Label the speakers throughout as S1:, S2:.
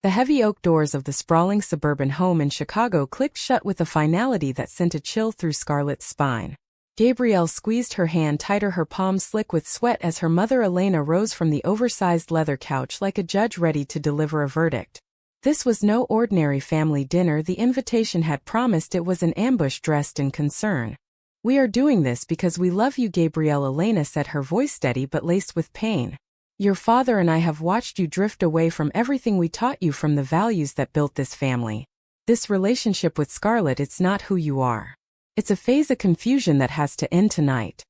S1: The heavy oak doors of the sprawling suburban home in Chicago clicked shut with a finality that sent a chill through Scarlett's spine. Gabrielle squeezed her hand tighter, her palms slick with sweat as her mother Elena rose from the oversized leather couch like a judge ready to deliver a verdict. This was no ordinary family dinner the invitation had promised. It was an ambush dressed in concern. "We are doing this because we love you, Gabrielle," Elena said, her voice steady but laced with pain. "Your father and I have watched you drift away from everything we taught you, from the values that built this family. This relationship with Scarlett, it's not who you are. It's a phase of confusion that has to end tonight."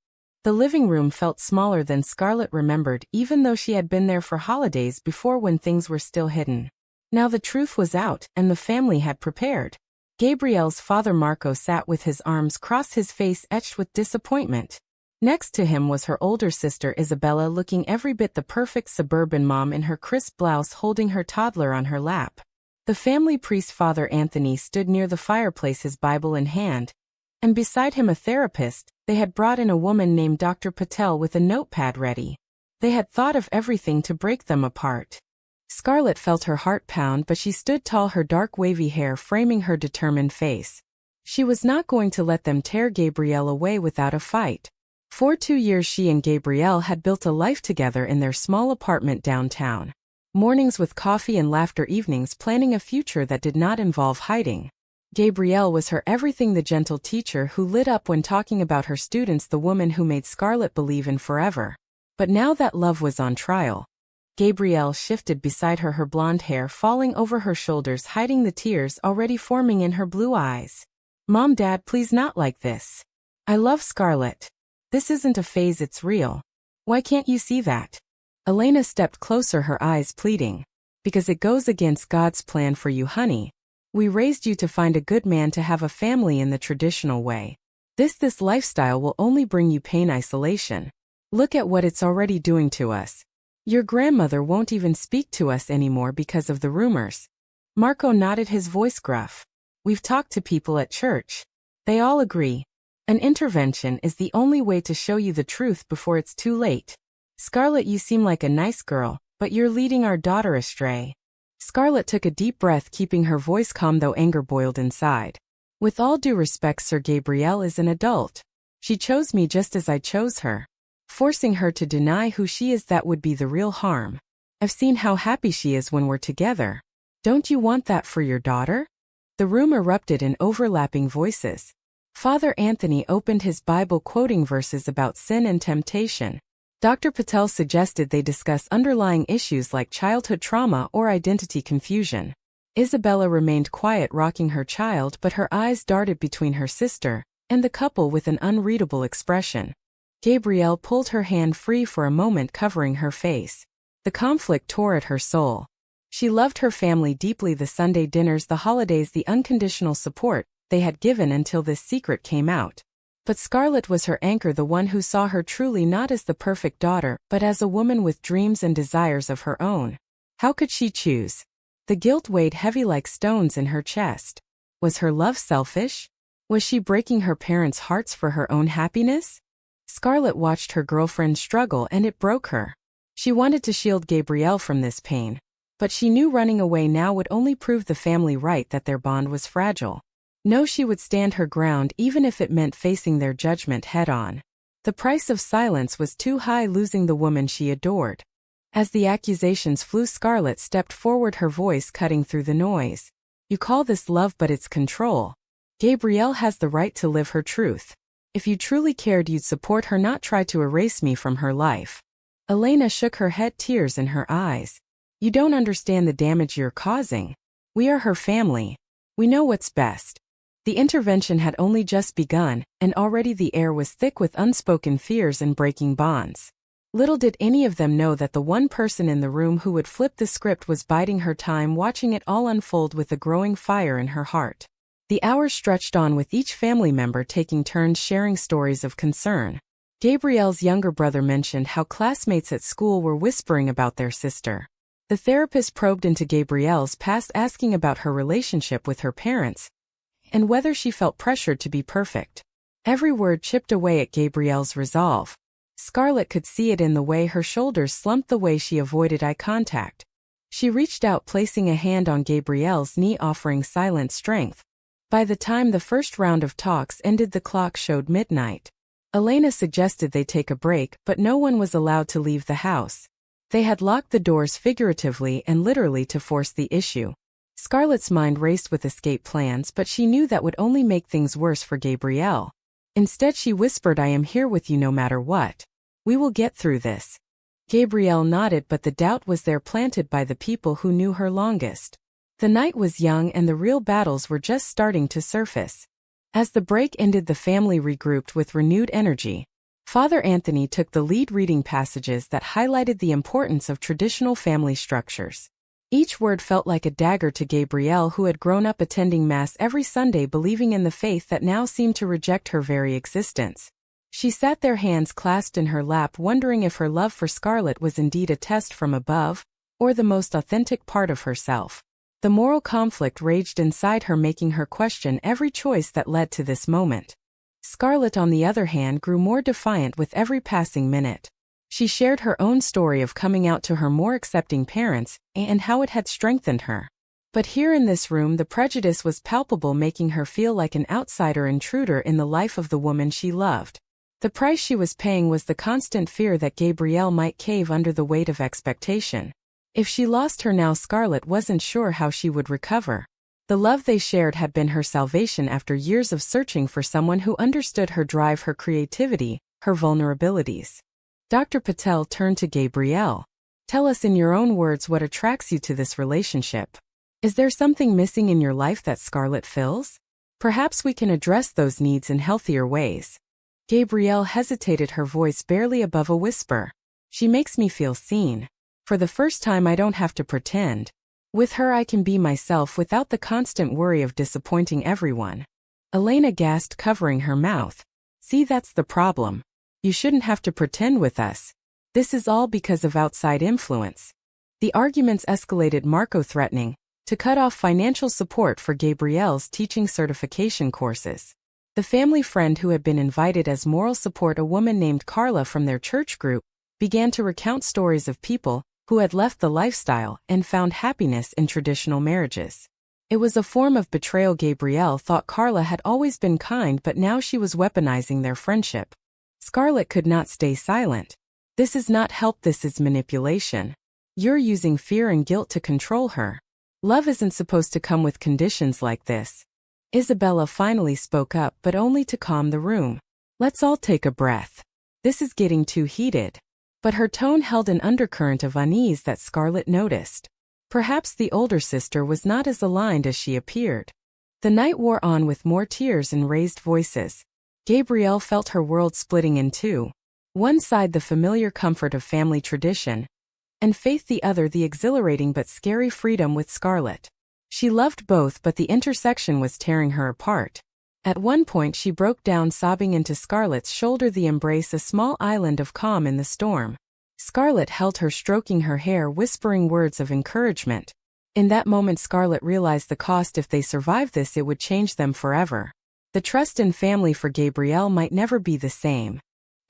S1: The living room felt smaller than Scarlett remembered, even though she had been there for holidays before when things were still hidden. Now the truth was out, and the family had prepared. Gabrielle's father Marco sat with his arms crossed, his face etched with disappointment. Next to him was her older sister Isabella, looking every bit the perfect suburban mom in her crisp blouse, holding her toddler on her lap. The family priest, Father Anthony, stood near the fireplace, his Bible in hand, and beside him a therapist. They had brought in a woman named Dr. Patel with a notepad ready. They had thought of everything to break them apart. Scarlett felt her heart pound, but she stood tall, her dark wavy hair framing her determined face. She was not going to let them tear Gabrielle away without a fight. For 2 years she and Gabrielle had built a life together in their small apartment downtown. Mornings with coffee and laughter, evenings planning a future that did not involve hiding. Gabrielle was her everything, the gentle teacher who lit up when talking about her students, the woman who made Scarlett believe in forever. But now that love was on trial. Gabrielle shifted beside her, her blonde hair falling over her shoulders, hiding the tears already forming in her blue eyes. "Mom, Dad, please, not like this. I love Scarlett. This isn't a phase, it's real. Why can't you see that?" Elena stepped closer, her eyes pleading. "Because it goes against God's plan for you, honey. We raised you to find a good man, to have a family in the traditional way. This lifestyle will only bring you pain, isolation. Look at what it's already doing to us. Your grandmother won't even speak to us anymore because of the rumors." Marco nodded, his voice gruff. "We've talked to people at church. They all agree. An intervention is the only way to show you the truth before it's too late. Scarlett, you seem like a nice girl, but you're leading our daughter astray." Scarlett took a deep breath, keeping her voice calm though anger boiled inside. "With all due respect, Sir, Gabrielle is an adult. She chose me just as I chose her. Forcing her to deny who she is, that would be the real harm. I've seen how happy she is when we're together. Don't you want that for your daughter?" The room erupted in overlapping voices. Father Anthony opened his Bible, quoting verses about sin and temptation. Dr. Patel suggested they discuss underlying issues like childhood trauma or identity confusion. Isabella remained quiet, rocking her child, but her eyes darted between her sister and the couple with an unreadable expression. Gabrielle pulled her hand free for a moment, covering her face. The conflict tore at her soul. She loved her family deeply, the Sunday dinners, the holidays, the unconditional support they had given until this secret came out. But Scarlett was her anchor, the one who saw her truly, not as the perfect daughter, but as a woman with dreams and desires of her own. How could she choose? The guilt weighed heavy like stones in her chest. Was her love selfish? Was she breaking her parents' hearts for her own happiness? Scarlett watched her girlfriend struggle, and it broke her. She wanted to shield Gabrielle from this pain, but she knew running away now would only prove the family right, that their bond was fragile. No, she would stand her ground, even if it meant facing their judgment head-on. The price of silence was too high, losing the woman she adored. As the accusations flew, Scarlett stepped forward, her voice cutting through the noise. "You call this love, but it's control. Gabrielle has the right to live her truth. If you truly cared, you'd support her, not try to erase me from her life." Elena shook her head, tears in her eyes. "You don't understand the damage you're causing. We are her family. We know what's best." The intervention had only just begun, and already the air was thick with unspoken fears and breaking bonds. Little did any of them know that the one person in the room who would flip the script was biding her time, watching it all unfold with a growing fire in her heart. The hours stretched on, with each family member taking turns sharing stories of concern. Gabrielle's younger brother mentioned how classmates at school were whispering about their sister. The therapist probed into Gabrielle's past, asking about her relationship with her parents, and whether she felt pressured to be perfect. Every word chipped away at Gabrielle's resolve. Scarlett could see it in the way her shoulders slumped, the way she avoided eye contact. She reached out, placing a hand on Gabrielle's knee, offering silent strength. By the time the first round of talks ended, the clock showed midnight. Elena suggested they take a break, but no one was allowed to leave the house. They had locked the doors figuratively and literally to force the issue. Scarlett's mind raced with escape plans, but she knew that would only make things worse for Gabrielle. Instead, she whispered, "I am here with you no matter what. We will get through this." Gabrielle nodded, but the doubt was there, planted by the people who knew her longest. The night was young and the real battles were just starting to surface. As the break ended, the family regrouped with renewed energy. Father Anthony took the lead, reading passages that highlighted the importance of traditional family structures. Each word felt like a dagger to Gabrielle, who had grown up attending Mass every Sunday, believing in the faith that now seemed to reject her very existence. She sat there, hands clasped in her lap, wondering if her love for Scarlett was indeed a test from above, or the most authentic part of herself. The moral conflict raged inside her, making her question every choice that led to this moment. Scarlett, on the other hand, grew more defiant with every passing minute. She shared her own story of coming out to her more accepting parents and how it had strengthened her. But here in this room, the prejudice was palpable, making her feel like an outsider intruder in the life of the woman she loved. The price she was paying was the constant fear that Gabrielle might cave under the weight of expectation. If she lost her now, Scarlett wasn't sure how she would recover. The love they shared had been her salvation after years of searching for someone who understood her drive, her creativity, her vulnerabilities. Dr. Patel turned to Gabrielle. "Tell us in your own words what attracts you to this relationship. Is there something missing in your life that Scarlett fills? Perhaps we can address those needs in healthier ways." Gabrielle hesitated, her voice barely above a whisper. "She makes me feel seen. For the first time, I don't have to pretend. With her, I can be myself without the constant worry of disappointing everyone." Elena gasped, covering her mouth. "See, that's the problem. You shouldn't have to pretend with us. This is all because of outside influence." The arguments escalated, Marco threatening to cut off financial support for Gabrielle's teaching certification courses. The family friend who had been invited as moral support, a woman named Carla from their church group, began to recount stories of people who had left the lifestyle and found happiness in traditional marriages. It was a form of betrayal. Gabrielle thought Carla had always been kind, but now she was weaponizing their friendship. Scarlett could not stay silent. "This is not help, this is manipulation. You're using fear and guilt to control her. Love isn't supposed to come with conditions like this." Isabella finally spoke up, but only to calm the room. "Let's all take a breath. This is getting too heated." But her tone held an undercurrent of unease that Scarlett noticed. Perhaps the older sister was not as aligned as she appeared. The night wore on with more tears and raised voices. Gabrielle felt her world splitting in two. One side, the familiar comfort of family tradition, and faith; the other, the exhilarating but scary freedom with Scarlett. She loved both, but the intersection was tearing her apart. At one point, she broke down, sobbing into Scarlett's shoulder, the embrace a small island of calm in the storm. Scarlett held her, stroking her hair, whispering words of encouragement. In that moment, Scarlett realized the cost. If they survived this, it would change them forever. The trust in family for Gabrielle might never be the same.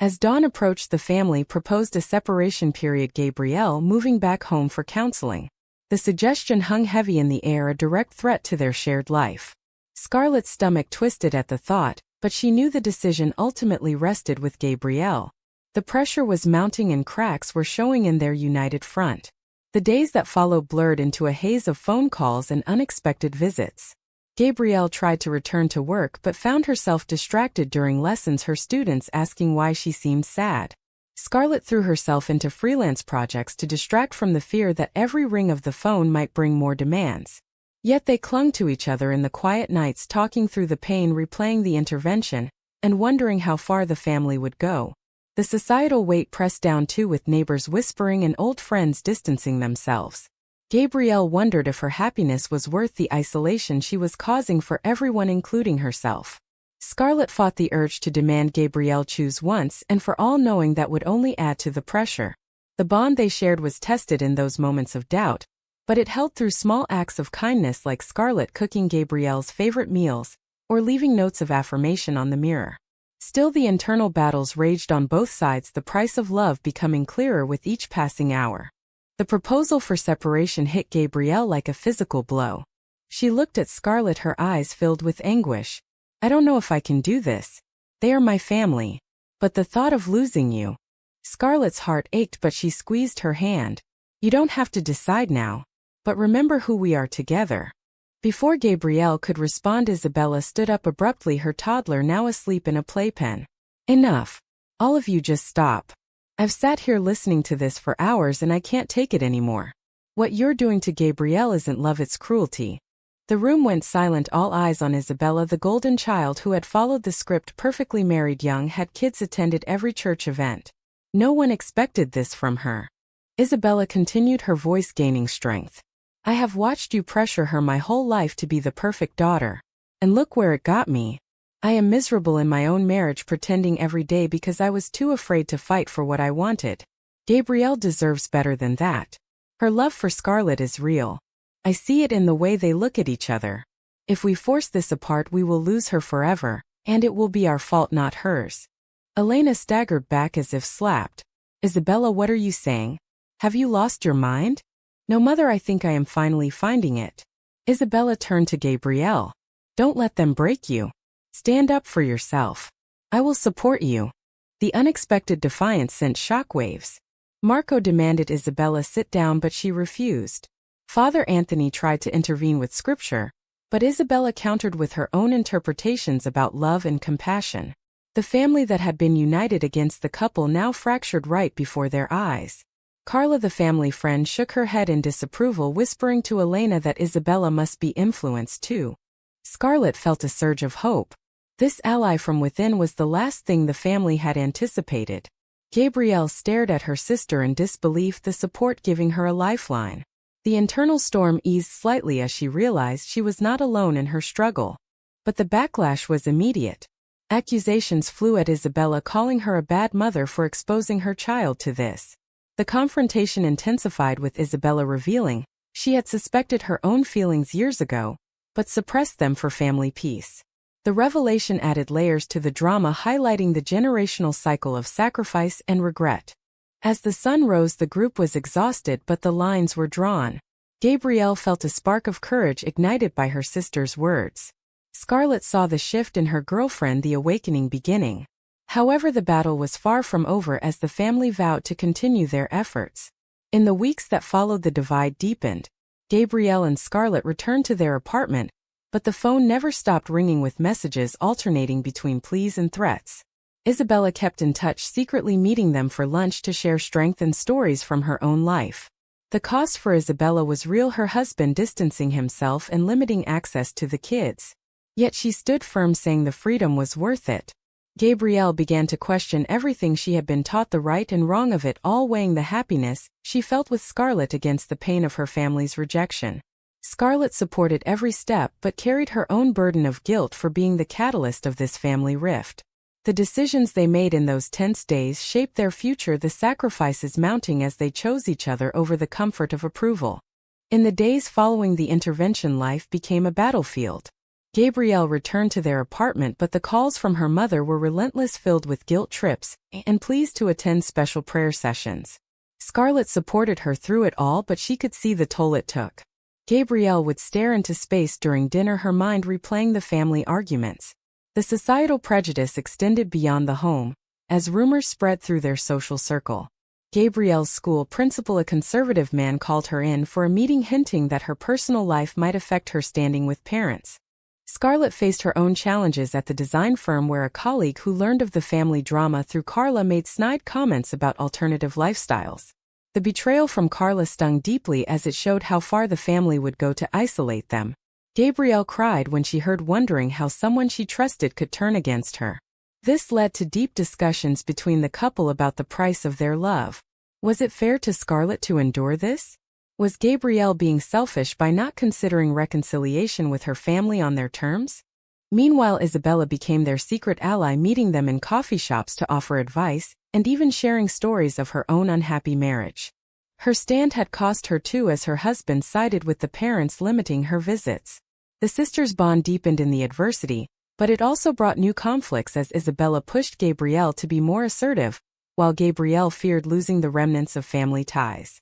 S1: As dawn approached, the family proposed a separation period, Gabrielle moving back home for counseling. The suggestion hung heavy in the air, a direct threat to their shared life. Scarlett's stomach twisted at the thought, but she knew the decision ultimately rested with Gabrielle. The pressure was mounting and cracks were showing in their united front. The days that followed blurred into a haze of phone calls and unexpected visits. Gabrielle tried to return to work but found herself distracted during lessons, her students asking why she seemed sad. Scarlett threw herself into freelance projects to distract from the fear that every ring of the phone might bring more demands. Yet they clung to each other in the quiet nights, talking through the pain, replaying the intervention, and wondering how far the family would go. The societal weight pressed down too, with neighbors whispering and old friends distancing themselves. Gabrielle wondered if her happiness was worth the isolation she was causing for everyone, including herself. Scarlett fought the urge to demand Gabrielle choose once and for all, knowing that would only add to the pressure. The bond they shared was tested in those moments of doubt, but it held through small acts of kindness, like Scarlett cooking Gabrielle's favorite meals or leaving notes of affirmation on the mirror. Still, the internal battles raged on both sides, the price of love becoming clearer with each passing hour. The proposal for separation hit Gabrielle like a physical blow. She looked at Scarlett, her eyes filled with anguish. I don't know if I can do this. They are my family. But the thought of losing you. Scarlett's heart ached, but she squeezed her hand. You don't have to decide now. But remember who we are together. Before Gabrielle could respond, Isabella stood up abruptly, her toddler now asleep in a playpen. Enough. All of you just stop. I've sat here listening to this for hours and I can't take it anymore. What you're doing to Gabrielle isn't love, it's cruelty. The room went silent, all eyes on Isabella, the golden child who had followed the script, perfectly married, young, had kids, attended every church event. No one expected this from her. Isabella continued, her voice gaining strength. I have watched you pressure her my whole life to be the perfect daughter. And look where it got me. I am miserable in my own marriage, pretending every day because I was too afraid to fight for what I wanted. Gabrielle deserves better than that. Her love for Scarlett is real. I see it in the way they look at each other. If we force this apart, we will lose her forever, and it will be our fault, not hers. Elena staggered back as if slapped. Isabella, what are you saying? Have you lost your mind? No, mother, I think I am finally finding it. Isabella turned to Gabrielle. Don't let them break you. Stand up for yourself. I will support you. The unexpected defiance sent shockwaves. Marco demanded Isabella sit down, but she refused. Father Anthony tried to intervene with scripture, but Isabella countered with her own interpretations about love and compassion. The family that had been united against the couple now fractured right before their eyes. Carla, the family friend, shook her head in disapproval, whispering to Elena that Isabella must be influenced too. Scarlett felt a surge of hope. This ally from within was the last thing the family had anticipated. Gabrielle stared at her sister in disbelief, the support giving her a lifeline. The internal storm eased slightly as she realized she was not alone in her struggle. But the backlash was immediate. Accusations flew at Isabella, calling her a bad mother for exposing her child to this. The confrontation intensified, with Isabella revealing she had suspected her own feelings years ago, but suppressed them for family peace. The revelation added layers to the drama, highlighting the generational cycle of sacrifice and regret. As the sun rose, the group was exhausted, but the lines were drawn. Gabrielle felt a spark of courage ignited by her sister's words. Scarlett saw the shift in her girlfriend, the awakening beginning. However, the battle was far from over as the family vowed to continue their efforts. In the weeks that followed, the divide deepened. Gabrielle and Scarlett returned to their apartment, but the phone never stopped ringing, with messages alternating between pleas and threats. Isabella kept in touch, secretly meeting them for lunch to share strength and stories from her own life. The cost for Isabella was real, her husband distancing himself and limiting access to the kids. Yet she stood firm, saying the freedom was worth it. Gabrielle began to question everything she had been taught, the right and wrong of it all, weighing the happiness she felt with Scarlett against the pain of her family's rejection. Scarlett supported every step but carried her own burden of guilt for being the catalyst of this family rift. The decisions they made in those tense days shaped their future, the sacrifices mounting as they chose each other over the comfort of approval. In the days following the intervention, life became a battlefield. Gabrielle returned to their apartment, but the calls from her mother were relentless, filled with guilt trips and pleas to attend special prayer sessions. Scarlett supported her through it all, but she could see the toll it took. Gabrielle would stare into space during dinner, her mind replaying the family arguments. The societal prejudice extended beyond the home, as rumors spread through their social circle. Gabrielle's school principal, a conservative man, called her in for a meeting, hinting that her personal life might affect her standing with parents. Scarlett faced her own challenges at the design firm, where a colleague who learned of the family drama through Carla made snide comments about alternative lifestyles. The betrayal from Carla stung deeply, as it showed how far the family would go to isolate them. Gabrielle cried when she heard, wondering how someone she trusted could turn against her. This led to deep discussions between the couple about the price of their love. Was it fair to Scarlett to endure this? Was Gabrielle being selfish by not considering reconciliation with her family on their terms? Meanwhile, Isabella became their secret ally, meeting them in coffee shops to offer advice, and even sharing stories of her own unhappy marriage. Her stand had cost her too, as her husband sided with the parents, limiting her visits. The sisters' bond deepened in the adversity, but it also brought new conflicts as Isabella pushed Gabrielle to be more assertive, while Gabrielle feared losing the remnants of family ties.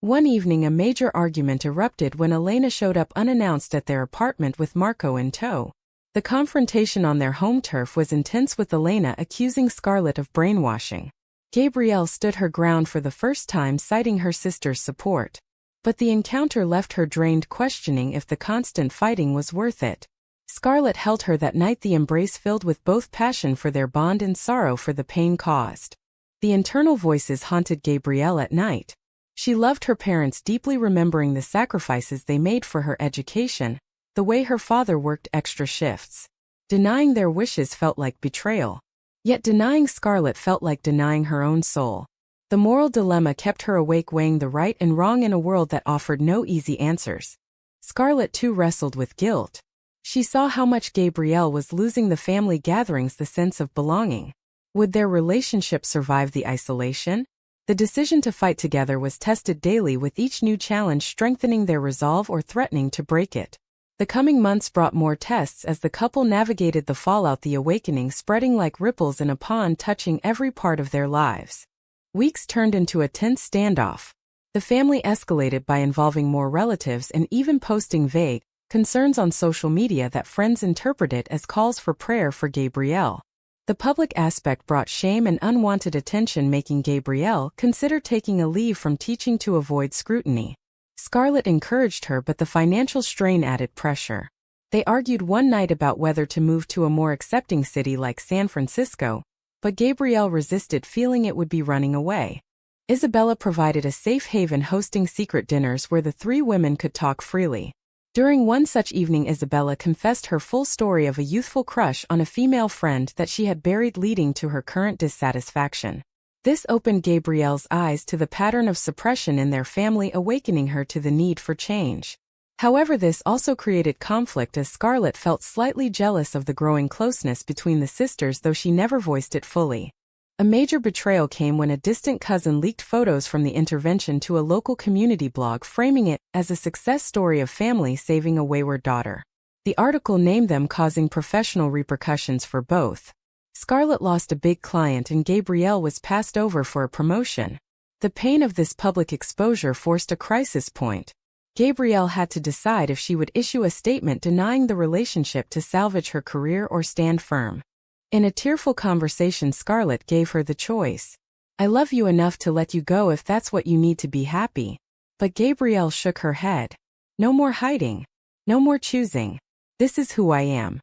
S1: One evening a major argument erupted when Elena showed up unannounced at their apartment with Marco in tow. The confrontation on their home turf was intense, with Elena accusing Scarlett of brainwashing. Gabrielle stood her ground for the first time, citing her sister's support. But the encounter left her drained, questioning if the constant fighting was worth it. Scarlett held her that night, the embrace filled with both passion for their bond and sorrow for the pain caused. The internal voices haunted Gabrielle at night. She loved her parents deeply, remembering the sacrifices they made for her education, the way her father worked extra shifts. Denying their wishes felt like betrayal. Yet denying Scarlett felt like denying her own soul. The moral dilemma kept her awake, weighing the right and wrong in a world that offered no easy answers. Scarlett too wrestled with guilt. She saw how much Gabrielle was losing the family gatherings, the sense of belonging. Would their relationship survive the isolation? The decision to fight together was tested daily, with each new challenge strengthening their resolve or threatening to break it. The coming months brought more tests as the couple navigated the fallout, the awakening spreading like ripples in a pond, touching every part of their lives. Weeks turned into a tense standoff. The family escalated by involving more relatives and even posting vague concerns on social media that friends interpreted as calls for prayer for Gabrielle. The public aspect brought shame and unwanted attention, making Gabrielle consider taking a leave from teaching to avoid scrutiny. Scarlett encouraged her, but the financial strain added pressure. They argued one night about whether to move to a more accepting city like San Francisco, but Gabrielle resisted, feeling it would be running away. Isabella provided a safe haven, hosting secret dinners where the three women could talk freely. During one such evening, Isabella confessed her full story of a youthful crush on a female friend that she had buried, leading to her current dissatisfaction. This opened Gabrielle's eyes to the pattern of suppression in their family, awakening her to the need for change. However, this also created conflict, as Scarlett felt slightly jealous of the growing closeness between the sisters, though she never voiced it fully. A major betrayal came when a distant cousin leaked photos from the intervention to a local community blog, framing it as a success story of family saving a wayward daughter. The article named them, causing professional repercussions for both. Scarlett lost a big client and Gabrielle was passed over for a promotion. The pain of this public exposure forced a crisis point. Gabrielle had to decide if she would issue a statement denying the relationship to salvage her career or stand firm. In a tearful conversation, Scarlett gave her the choice. "I love you enough to let you go if that's what you need to be happy." But Gabrielle shook her head. "No more hiding. No more choosing. This is who I am."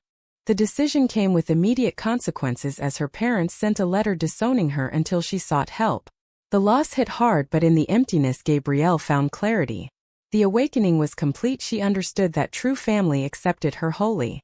S1: The decision came with immediate consequences, as her parents sent a letter disowning her until she sought help. The loss hit hard, but in the emptiness, Gabrielle found clarity. The awakening was complete. She understood that true family accepted her wholly.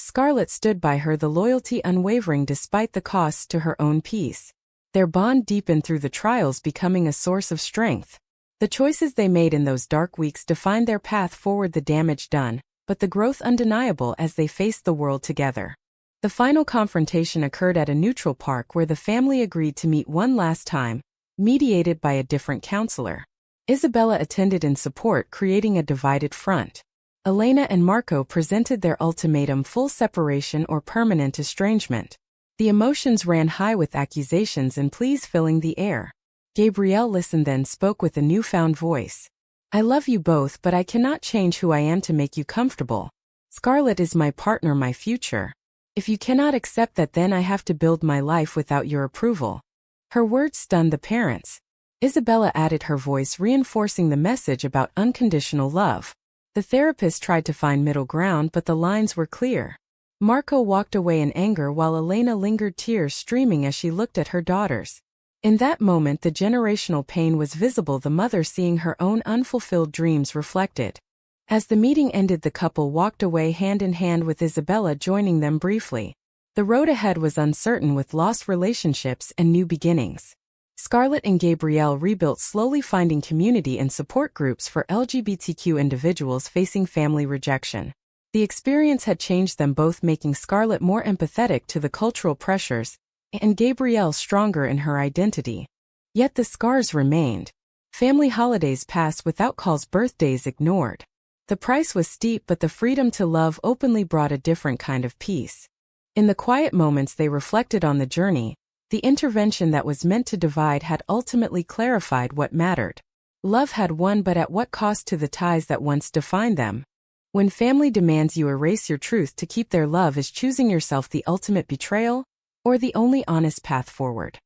S1: Scarlett stood by her, the loyalty unwavering despite the costs to her own peace. Their bond deepened through the trials, becoming a source of strength. The choices they made in those dark weeks defined their path forward, the damage done, but the growth undeniable as they faced the world together. The final confrontation occurred at a neutral park where the family agreed to meet one last time, mediated by a different counselor. Isabella attended in support, creating a divided front. Elena and Marco presented their ultimatum: full separation or permanent estrangement. The emotions ran high, with accusations and pleas filling the air. Gabrielle listened, then spoke with a newfound voice. "I love you both, but I cannot change who I am to make you comfortable. Scarlett is my partner, my future. If you cannot accept that, then I have to build my life without your approval." Her words stunned the parents. Isabella added her voice, reinforcing the message about unconditional love. The therapist tried to find middle ground, but the lines were clear. Marco walked away in anger while Elena lingered, tears streaming as she looked at her daughters. In that moment, the generational pain was visible, the mother seeing her own unfulfilled dreams reflected. As the meeting ended, the couple walked away hand in hand, with Isabella joining them briefly. The road ahead was uncertain, with lost relationships and new beginnings. Scarlett and Gabrielle rebuilt slowly, finding community and support groups for LGBTQ individuals facing family rejection. The experience had changed them both, making Scarlett more empathetic to the cultural pressures, and Gabrielle stronger in her identity. Yet the scars remained. Family holidays passed without calls, birthdays ignored. The price was steep, but the freedom to love openly brought a different kind of peace. In the quiet moments, they reflected on the journey. The intervention that was meant to divide had ultimately clarified what mattered. Love had won, but at what cost to the ties that once defined them? When family demands you erase your truth to keep their love, is choosing yourself the ultimate betrayal, or the only honest path forward?